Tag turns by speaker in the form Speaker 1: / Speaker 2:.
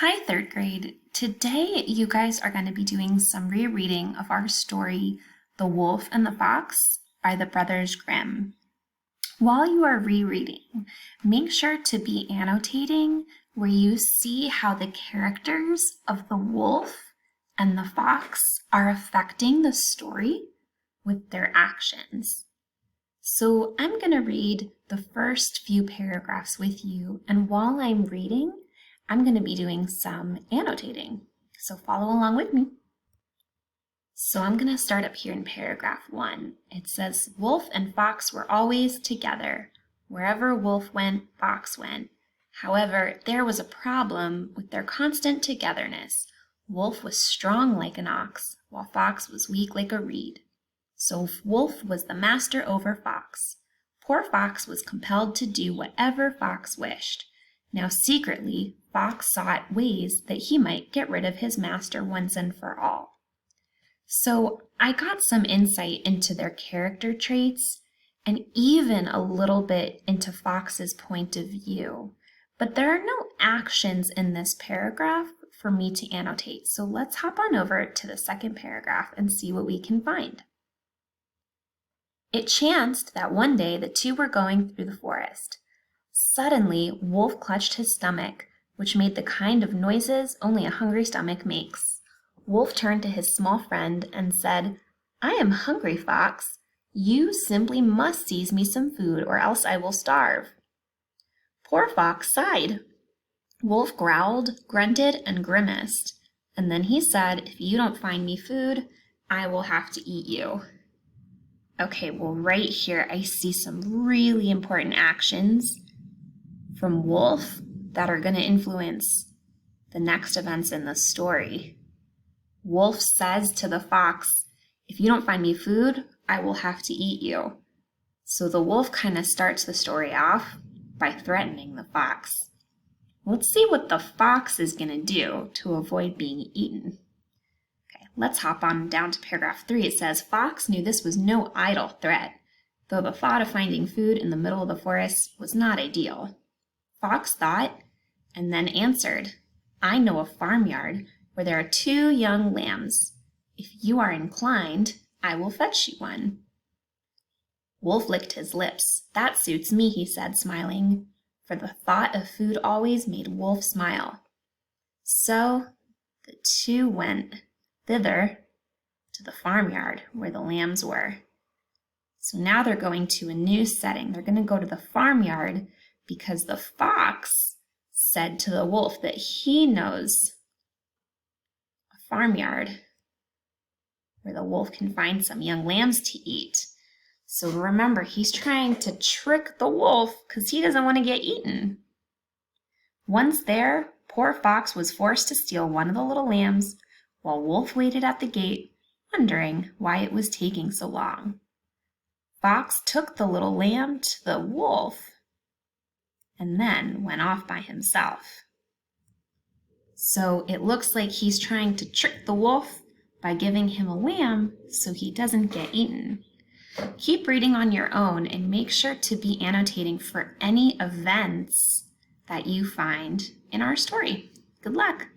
Speaker 1: Hi, third grade. Today, you guys are going to be doing some rereading of our story, The Wolf and the Fox by the Brothers Grimm. While you are rereading, make sure to be annotating where you see how the characters of the wolf and the fox are affecting the story with their actions. So I'm going to read the first few paragraphs with you, and while I'm reading, I'm going to be doing some annotating. So follow along with me. So I'm going to start up here in paragraph 1. It says, Wolf and Fox were always together. Wherever Wolf went, Fox went. However, there was a problem with their constant togetherness. Wolf was strong like an ox, while Fox was weak like a reed. So Wolf was the master over Fox. Poor Fox was compelled to do whatever Fox wished. Now secretly, Fox sought ways that he might get rid of his master once and for all. So I got some insight into their character traits and even a little bit into Fox's point of view. But there are no actions in this paragraph for me to annotate. So let's hop on over to the second paragraph and see what we can find. It chanced that one day the two were going through the forest. Suddenly, Wolf clutched his stomach, which made the kind of noises only a hungry stomach makes. Wolf turned to his small friend and said, I am hungry, Fox. You simply must seize me some food or else I will starve. Poor Fox sighed. Wolf growled, grunted, and grimaced, and then he said, if you don't find me food, I will have to eat you. Okay, well, right here I see some really important actions from Wolf that are going to influence the next events in the story. Wolf says to the fox, if you don't find me food, I will have to eat you. So the wolf kind of starts the story off by threatening the fox. Let's see what the fox is going to do to avoid being eaten. Okay, let's hop on down to paragraph 3. It says, Fox knew this was no idle threat, though the thought of finding food in the middle of the forest was not ideal. Fox thought and then answered, I know a farmyard where there are 2 young lambs. If you are inclined, I will fetch you one. Wolf licked his lips. That suits me, he said, smiling, for the thought of food always made Wolf smile. So the 2 went thither to the farmyard where the lambs were. So now they're going to a new setting. They're going to go to the farmyard because the fox said to the wolf that he knows a farmyard where the wolf can find some young lambs to eat. So remember, he's trying to trick the wolf because he doesn't want to get eaten. Once there, poor Fox was forced to steal one of the little lambs while Wolf waited at the gate, wondering why it was taking so long. Fox took the little lamb to the wolf and then went off by himself. So it looks like he's trying to trick the wolf by giving him a lamb so he doesn't get eaten. Keep reading on your own and make sure to be annotating for any events that you find in our story. Good luck!